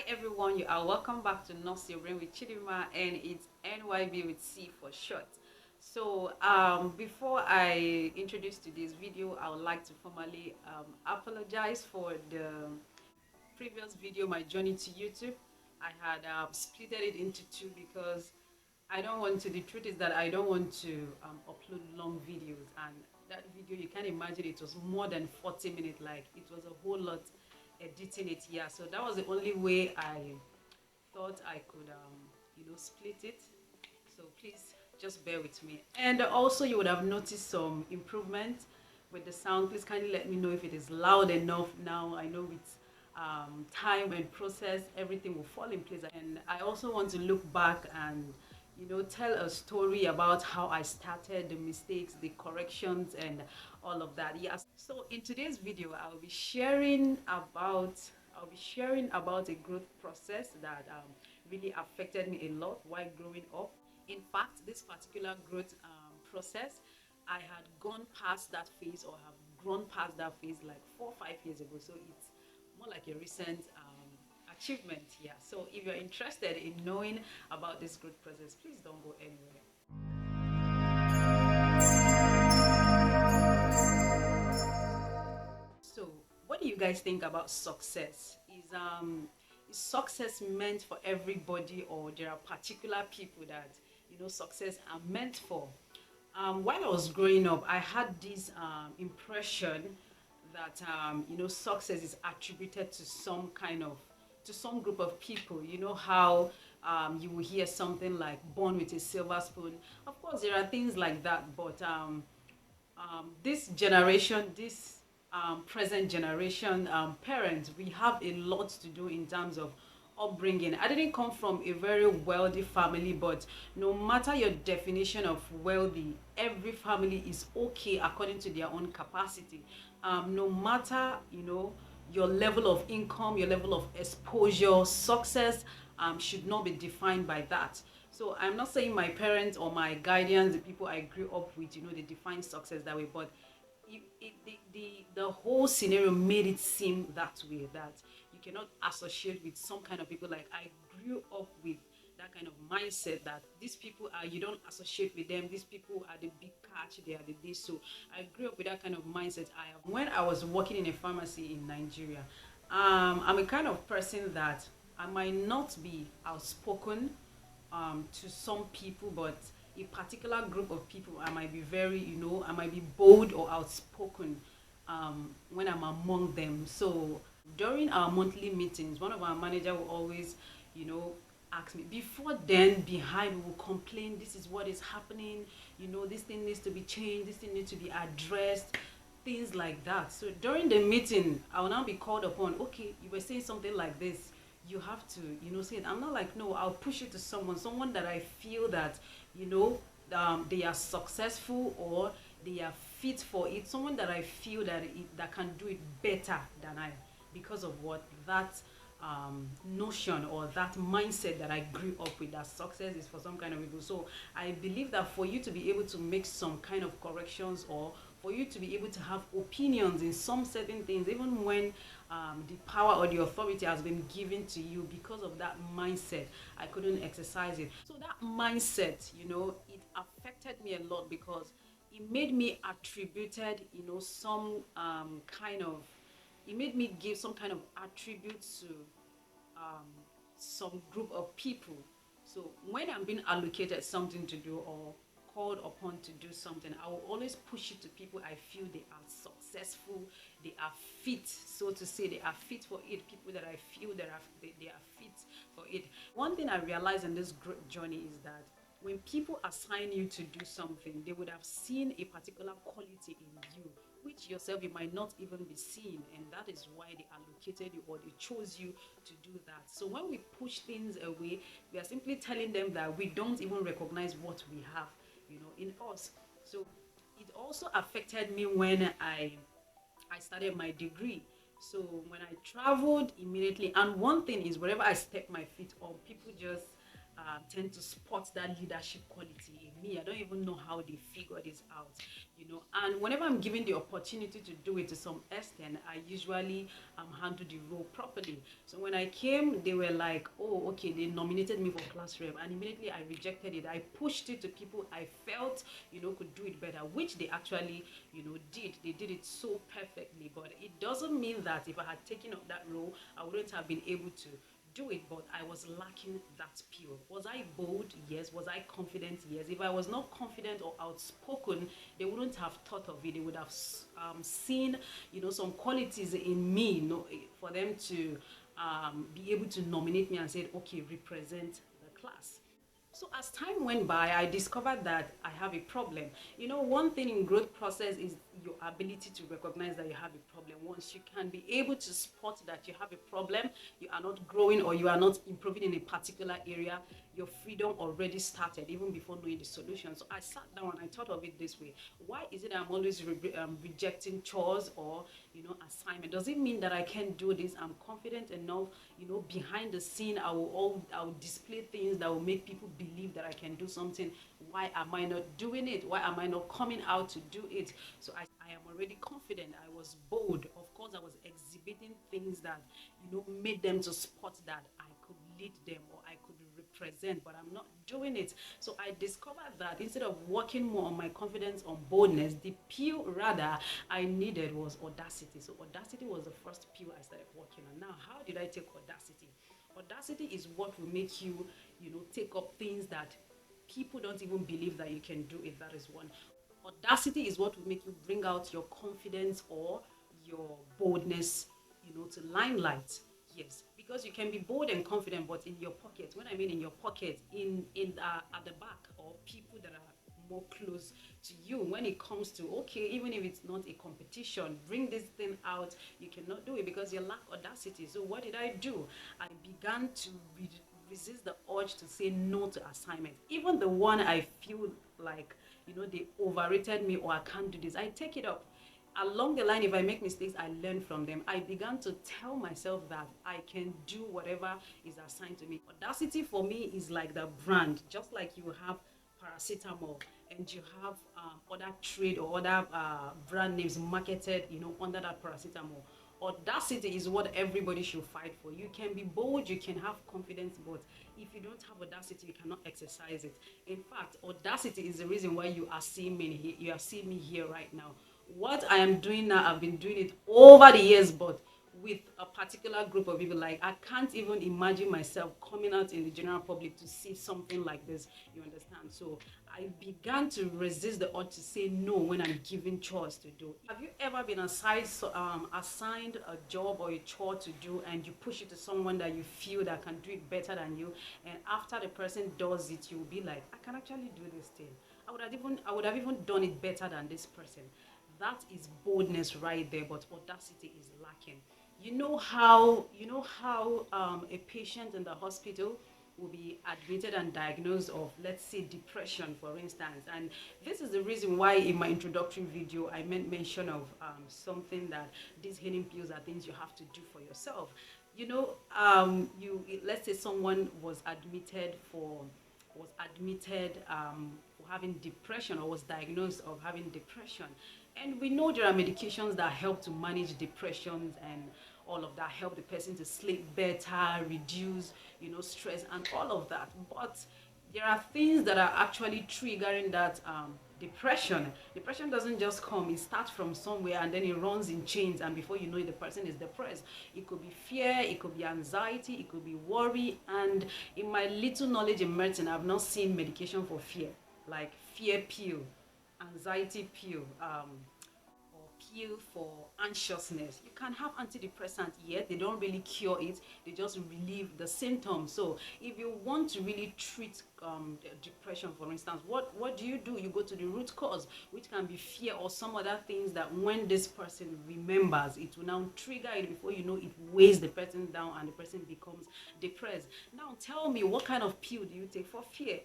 Hi everyone, you are welcome back to Nurse Your Brain with Chidima, and it's NYB with C for short. Before I introduce today's video, I would like to formally apologize for the previous video, my journey to YouTube. I had splitted it into two because I don't want to. The truth is that I don't want to upload long videos, and that video you can imagine it was more than 40 minutes. Like it was a whole lot editing it. Yeah, so that was the only way I thought I could split it. So please just bear with me. And also you would have noticed some improvement with the sound. Please kindly let me know if it is loud enough now. I know with time and process everything will fall in place. And I also want to look back and tell a story about how I started, the mistakes, the corrections, and all of that. Yes. So in today's video, I'll be sharing about a growth process that really affected me a lot while growing up. In fact, this particular growth process, I had gone past that phase or have grown past that phase like 4 or 5 years ago. So it's more like a recent achievement here. So if you're interested in knowing about this growth process, please don't go anywhere. So, what do you guys think about success? Is success meant for everybody, or there are particular people that success are meant for? While I was growing up, I had this impression that success is attributed to some group of people. You know how you will hear something like "born with a silver spoon." Of course, there are things like that, but this generation, this present generation parents, we have a lot to do in terms of upbringing. I didn't come from a very wealthy family, but no matter your definition of wealthy, every family is okay according to their own capacity. No matter your level of income, your level of exposure, success should not be defined by that. So I'm not saying my parents or my guardians, the people I grew up with, they define success that way, but the whole scenario made it seem that way, that you cannot associate with some kind of people. Like I grew up with that kind of mindset that these people are, you don't associate with them, these people are the big catch, they are the this. So I grew up with that kind of mindset. When I was working in a pharmacy in Nigeria, I'm a kind of person that I might not be outspoken to some people, but a particular group of people, I might be very, I might be bold or outspoken when I'm among them. So during our monthly meetings, one of our manager will always, you know, ask me. Before then, behind, we will complain. This is what is happening. This thing needs to be changed. This thing needs to be addressed. Things like that. So during the meeting, I will now be called upon. Okay, you were saying something like this, you have to say it. I'm not like, no, I'll push it to someone that I feel that you know they are successful, or they are fit for it, someone that I feel that can do it better than I, because of what that notion or that mindset that I grew up with, that success is for some kind of people. So I believe that for you to be able to make some kind of corrections, or for you to be able to have opinions in some certain things, even when the power or the authority has been given to you, because of that mindset, I couldn't exercise it. So that mindset, it affected me a lot, because it made me attributed, some kind of, it made me give some kind of attribute to um, some group of people. So when I'm being allocated something to do, or called upon to do something, I will always push it to people I feel they are successful, they are fit, so to say, they are fit for it. People that I feel that they are fit for it. One thing I realized in this journey is that when people assign you to do something, they would have seen a particular quality in you, which yourself you might not even be seeing, and that is why they allocated you, or they chose you to do that. So when we push things away, we are simply telling them that we don't even recognize what we have, in us. So it also affected me when I started my degree. So when I traveled immediately, and one thing is, wherever I step my feet on, people just tend to spot that leadership quality in me. I don't even know how they figure this out, And whenever I'm given the opportunity to do it to some extent, I usually handle the role properly. So when I came, they were like, oh, okay, they nominated me for class rep, and immediately I rejected it. I pushed it to people I felt, could do it better, which they actually, did. They did it so perfectly, but it doesn't mean that if I had taken up that role, I wouldn't have been able to do it, but I was lacking that pure. Was I bold? Yes. Was I confident? Yes. If I was not confident or outspoken, they wouldn't have thought of it. They would have seen, some qualities in me, for them to be able to nominate me and say, okay, represent the class. So as time went by, I discovered that I have a problem. One thing in growth process is your ability to recognize that you have a problem. Once you can be able to spot that you have a problem, you are not growing or you are not improving in a particular area, your freedom already started even before knowing the solution. So I sat down and I thought of it this way. Why is it I'm always rejecting chores or, assignment? Does it mean that I can't do this? I'm confident enough, behind the scene, I will display things that will make people believe that I can do something. Why am I not doing it? Why am I not coming out to do it? So I am already confident. I was bold. Of course, I was exhibiting things that, made them to spot that I could lead them or I could represent, but I'm not doing it. So I discovered that instead of working more on my confidence, on boldness, the pill rather I needed was audacity. So audacity was the first pill I started working on. Now, how did I take audacity? Audacity is what will make you, take up things that people don't even believe that you can do it. That is one. Audacity is what will make you bring out your confidence or your boldness, to limelight. Yes, because you can be bold and confident, but in your pocket. When I mean in your pocket, in at the back, or people that are more close to you. When it comes to, okay, even if it's not a competition, bring this thing out. You cannot do it because you lack audacity. So what did I do? I began to resist the urge to say no to assignments, even the one I feel like, they overrated me or I can't do this. I take it up. Along the line, if I make mistakes, I learn from them. I began to tell myself that I can do whatever is assigned to me. Audacity for me is like the brand, just like you have paracetamol and you have other trade or other brand names marketed, under that paracetamol. Audacity is what everybody should fight for. You can be bold, you can have confidence, but if you don't have audacity, you cannot exercise it. In fact, audacity is the reason why you are seeing me here. You are seeing me here right now. What I am doing now, I've been doing it over the years, but with a particular group of people. Like, I can't even imagine myself coming out in the general public to see something like this. You understand? So I began to resist the urge to say no when I'm given chores to do. Have you ever been assigned a job or a chore to do, and you push it to someone that you feel that can do it better than you, and after the person does it, you'll be like, I can actually do this thing. I would have even done it better than this person. That is boldness right there, but audacity is lacking. You know how a patient in the hospital will be admitted and diagnosed of, let's say, depression, for instance. And this is the reason why in my introductory video I made mention of something that these healing pills are things you have to do for yourself. Let's say someone was admitted for having depression, or was diagnosed of having depression. And we know there are medications that help to manage depressions and all of that, help the person to sleep better, reduce, stress and all of that. But there are things that are actually triggering that depression. Depression doesn't just come, it starts from somewhere and then it runs in chains, and before you know it, the person is depressed. It could be fear, it could be anxiety, it could be worry. And in my little knowledge in medicine, I've not seen medication for fear, like fear pill, anxiety pill, or pill for anxiousness. You can have antidepressants, yet they don't really cure it, they just relieve the symptoms. So if you want to really treat the depression, for instance, what do? You go to the root cause, which can be fear or some other things that when this person remembers, it will now trigger it. Before you know, it weighs the person down and the person becomes depressed. Now tell me, what kind of pill do you take for fear?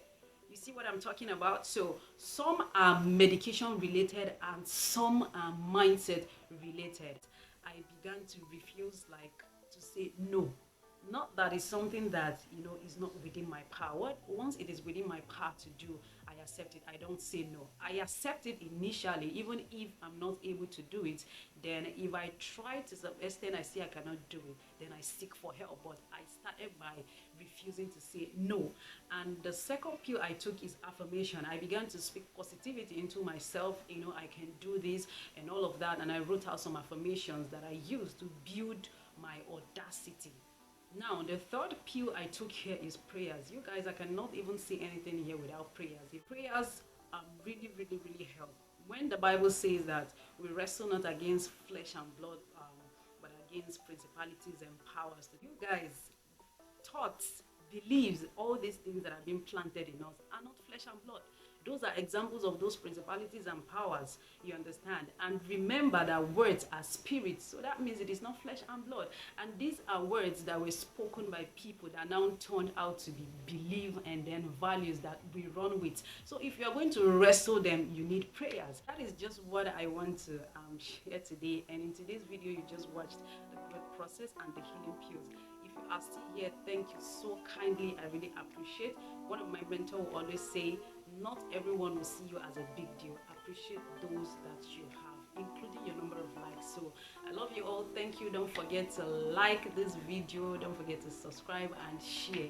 You see what I'm talking about? So some are medication related and some are mindset related. I began to refuse, like, to say no. Not that it's something that, is not within my power. Once it is within my power to do, I accept it. I don't say no. I accept it initially, even if I'm not able to do it. Then if I try to some extent, I see I cannot do it, then I seek for help. But I started by refusing to say no. And the second pill I took is affirmation. I began to speak positivity into myself. I can do this and all of that. And I wrote out some affirmations that I used to build my audacity. Now, the third pill I took here is prayers. You guys, I cannot even say anything here without prayers. The prayers really, really, really help. When the Bible says that we wrestle not against flesh and blood, but against principalities and powers, you guys, thoughts, beliefs, all these things that have been planted in us are not flesh and blood. Those are examples of those principalities and powers, you understand? And remember that words are spirits, so that means it is not flesh and blood. And these are words that were spoken by people that now turned out to be belief and then values that we run with. So if you are going to wrestle them, you need prayers. That is just what I want to share today. And in today's video, you just watched the growth process and the healing pills. If you are still here, thank you so kindly. I really appreciate. One of my mentors will always say, not everyone will see you as a big deal. Appreciate those that you have, including your number of likes. So I love you all. Thank you. Don't forget to like this video. Don't forget to subscribe and share.